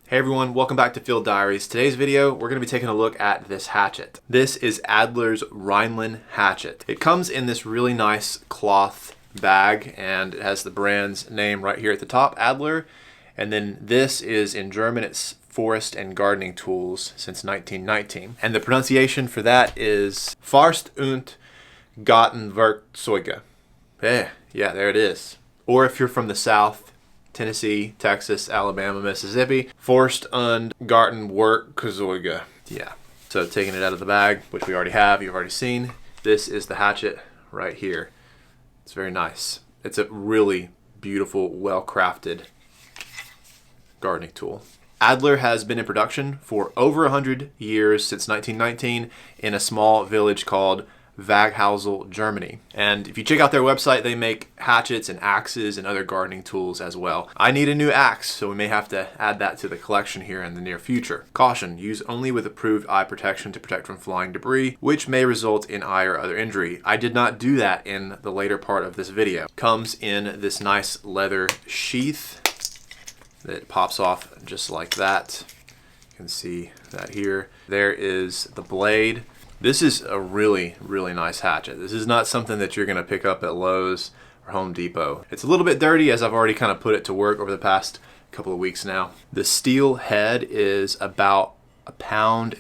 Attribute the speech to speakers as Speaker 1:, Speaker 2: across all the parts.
Speaker 1: Hey everyone, welcome back to Field Diaries. Today's video, we're going to be taking a look at this hatchet. This is Adler's Rheinland Hatchet. It comes in this really nice cloth bag and it has the brand's name right here at the top, Adler. And then this is in German, it's Forest and Gardening Tools since 1919. And the pronunciation for that is Forst- und Gartenwerkzeuge. Yeah, there it is. Or if you're from the South, Tennessee, Texas, Alabama, Mississippi, Forst- und Gartenwerkzeuge. Yeah. So taking it out of the bag, which we already have, you've already seen. This is the hatchet right here. It's very nice. It's a really beautiful, well-crafted gardening tool. Adler has been in production for over 100 years, since 1919, in a small village called Waghausel, Germany. And if you check out their website, they make hatchets and axes and other gardening tools as well. I need a new axe, so we may have to add that to the collection here in the near future. Caution, use only with approved eye protection to protect from flying debris, which may result in eye or other injury. I did not do that in the later part of this video. Comes in this nice leather sheath that pops off just like that. You can see that here. There is the blade. This is a really, really nice hatchet. This is not something that you're gonna pick up at Lowe's or Home Depot. It's a little bit dirty, as I've already kind of put it to work over the past couple of weeks now. The steel head is about 1.25 pounds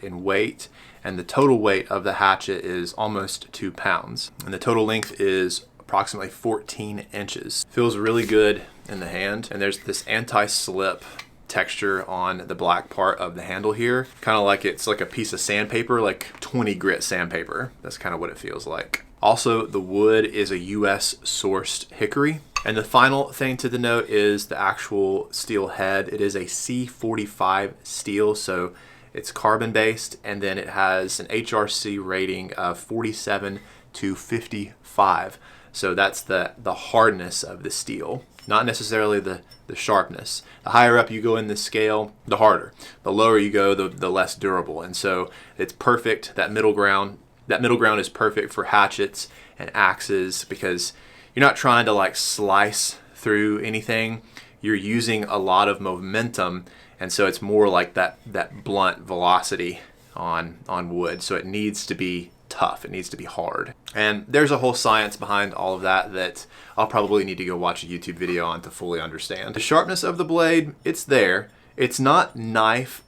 Speaker 1: in weight, and the total weight of the hatchet is almost 2 pounds. And the total length is approximately 14 inches. Feels really good in the hand, and there's this anti-slip texture on the black part of the handle here, kind of like it's like a piece of sandpaper, like 20 grit sandpaper. That's kind of what it feels like. Also, the wood is a US sourced hickory. And the final thing to note is the actual steel head. It is a C45 steel, so it's carbon based, and then it has an HRC rating of 47 to 55. So that's the hardness of the steel, not necessarily the sharpness. The higher up you go in the scale, the harder. The lower you go, the less durable. And so it's perfect, that middle ground is perfect for hatchets and axes, because you're not trying to like slice through anything. You're using a lot of momentum, and so it's more like that blunt velocity on wood. So it needs to be tough, it needs to be hard. And there's a whole science behind all of that I'll probably need to go watch a YouTube video on to fully understand. The sharpness of the blade, it's there. It's not knife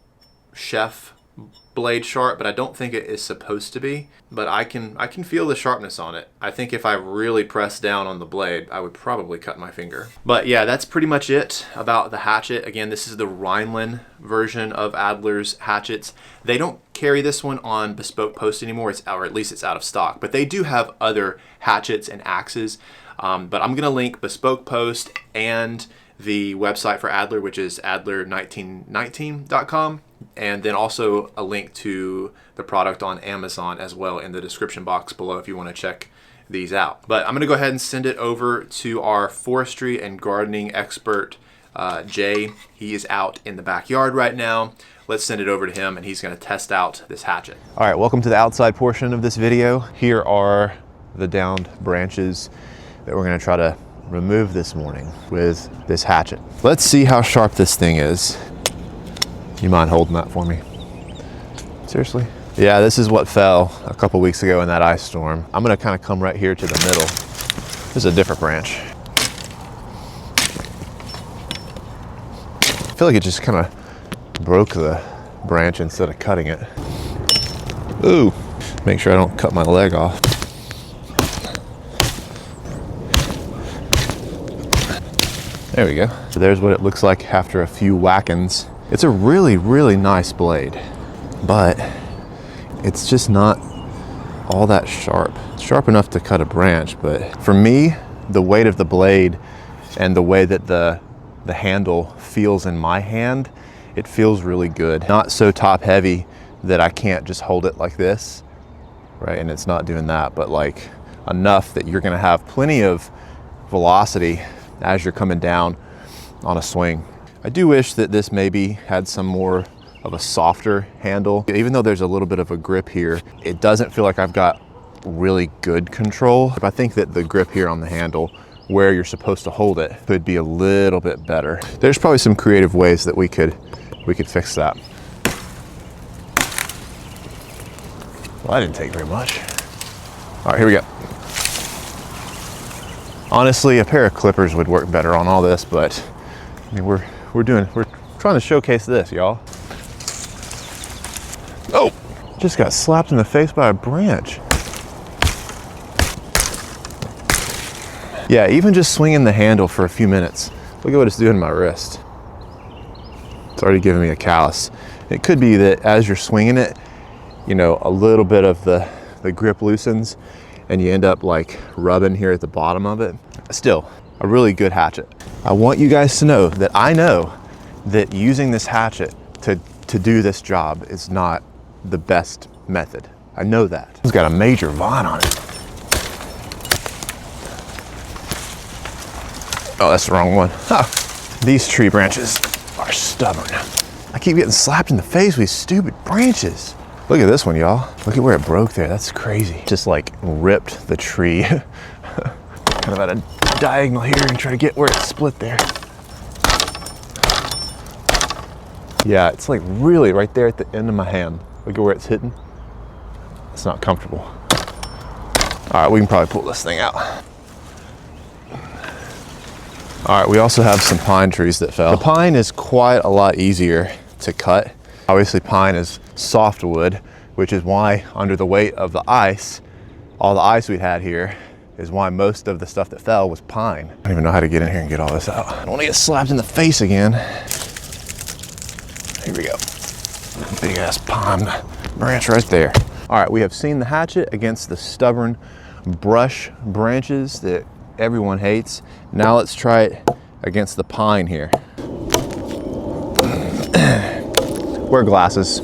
Speaker 1: chef blade sharp, but I don't think it is supposed to be. But I can feel the sharpness on it. I think if I really press down on the blade, I would probably cut my finger. But yeah, that's pretty much it about the hatchet. Again, this is the Rheinland version of Adler's hatchets. They don't carry this one on Bespoke Post anymore, or at least it's out of stock. But they do have other hatchets and axes. But I'm gonna link Bespoke Post and the website for Adler, which is adler1919.com, and then also a link to the product on Amazon as well in the description box below if you want to check these out. But I'm going to go ahead and send it over to our forestry and gardening expert, Jay. He is out in the backyard right now. Let's send it over to him and he's going to test out this hatchet. All right, welcome to the outside portion of this video. Here are the downed branches that we're going to try to remove this morning with this hatchet. Let's see how sharp this thing is. You mind holding that for me? Seriously? Yeah, this is what fell a couple weeks ago in that ice storm. I'm gonna kind of come right here to the middle. This is a different branch. I feel like it just kind of broke the branch instead of cutting it. Ooh, make sure I don't cut my leg off. There we go. So there's what it looks like after a few whackings. It's a really, really nice blade, but it's just not all that sharp. It's sharp enough to cut a branch, but for me, the weight of the blade and the way that the handle feels in my hand, it feels really good. Not so top heavy that I can't just hold it like this, right? And it's not doing that, but like enough that you're gonna have plenty of velocity as you're coming down on a swing. I do wish that this maybe had some more of a softer handle. Even though there's a little bit of a grip here, it doesn't feel like I've got really good control. I think that the grip here on the handle where you're supposed to hold it could be a little bit better. There's probably some creative ways that we could fix that. Well, that didn't take very much. All right, here we go. Honestly, a pair of clippers would work better on all this, but I mean, we're trying to showcase this, y'all. Oh, just got slapped in the face by a branch. Yeah, even just swinging the handle for a few minutes. Look at what it's doing to my wrist. It's already giving me a callus. It could be that as you're swinging it, you know, a little bit of the grip loosens and you end up like rubbing here at the bottom of it. Still, a really good hatchet. I want you guys to know that I know that using this hatchet to do this job is not the best method. I know that. It's got a major vine on it. Oh, that's the wrong one. Huh. These tree branches are stubborn. I keep getting slapped in the face with these stupid branches. Look at this one, y'all. Look at where it broke there. That's crazy. Just like ripped the tree. Kind of at a diagonal here and try to get where it split there. Yeah, it's like really right there at the end of my hand. Look at where it's hitting. It's not comfortable. All right, we can probably pull this thing out. All right, we also have some pine trees that fell. The pine is quite a lot easier to cut. Obviously, pine is softwood, which is why under the weight of the ice, all the ice we had here, is why most of the stuff that fell was pine. I don't even know how to get in here and get all this out. I don't want to get slapped in the face again. Here we go. Big ass pine branch right there. All right, we have seen the hatchet against the stubborn brush branches that everyone hates. Now let's try it against the pine here. Wear glasses.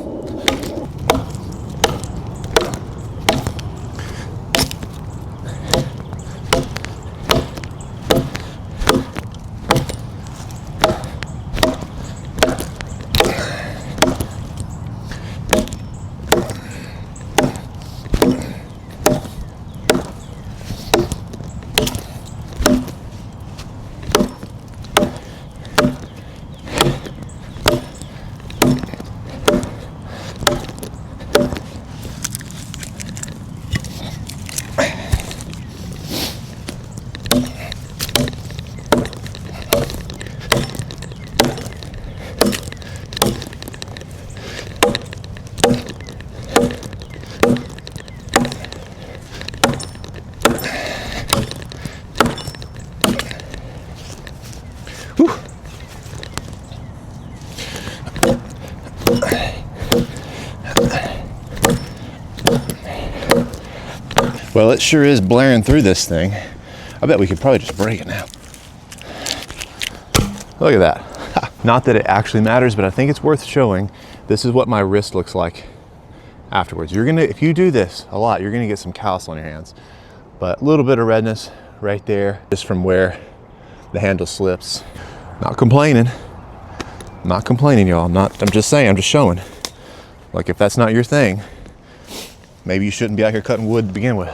Speaker 1: Well, it sure is blaring through this thing. I bet we could probably just break it now. Look at that. Not that it actually matters, but I think it's worth showing. This is what my wrist looks like afterwards. You're gonna, if you do this a lot, you're gonna get some callus on your hands. But a little bit of redness right there, just from where the handle slips. Not complaining. Not complaining, y'all. I'm just saying, I'm just showing. Like, if that's not your thing, maybe you shouldn't be out here cutting wood to begin with.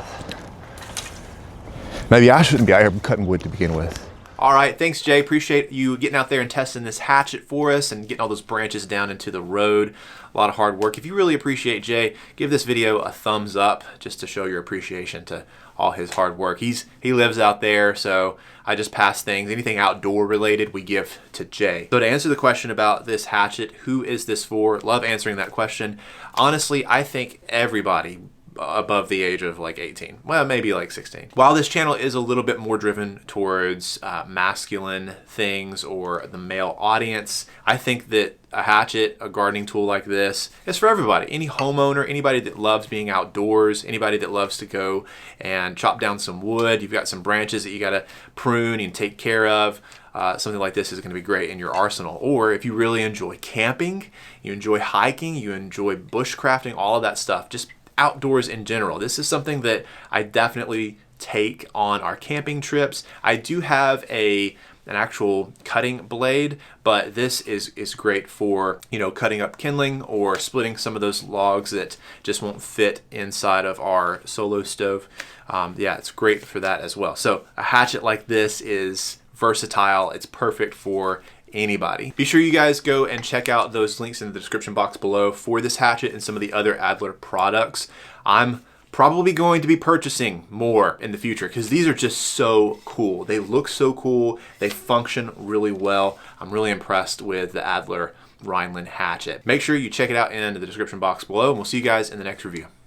Speaker 1: Maybe I shouldn't be out here cutting wood to begin with.
Speaker 2: All right, thanks, Jay. Appreciate you getting out there and testing this hatchet for us and getting all those branches down into the road. A lot of hard work. If you really appreciate Jay, give this video a thumbs up just to show your appreciation to all his hard work. He lives out there, so I just pass things. Anything outdoor related, we give to Jay. So to answer the question about this hatchet, who is this for? Love answering that question. Honestly, I think everybody above the age of like 18, well, maybe like 16. While this channel is a little bit more driven towards masculine things or the male audience, I think that a hatchet, a gardening tool like this, is for everybody. Any homeowner, anybody that loves being outdoors, anybody that loves to go and chop down some wood, you've got some branches that you gotta prune and take care of, something like this is gonna be great in your arsenal. Or if you really enjoy camping, you enjoy hiking, you enjoy bushcrafting, all of that stuff, just outdoors in general. This is something that I definitely take on our camping trips. I do have a
Speaker 1: an actual cutting blade, but this is great for, you know, cutting up kindling or splitting some of those logs that just won't fit inside of our solo stove. Yeah, it's great for that as well. So a hatchet like this is versatile. It's perfect for anybody. Be sure you guys go and check out those links in the description box below for this hatchet and some of the other Adler products. I'm probably going to be purchasing more in the future because these are just so cool. They look so cool. They function really well. I'm really impressed with the Adler Rheinland Hatchet. Make sure you check it out in the description box below, and we'll see you guys in the next review.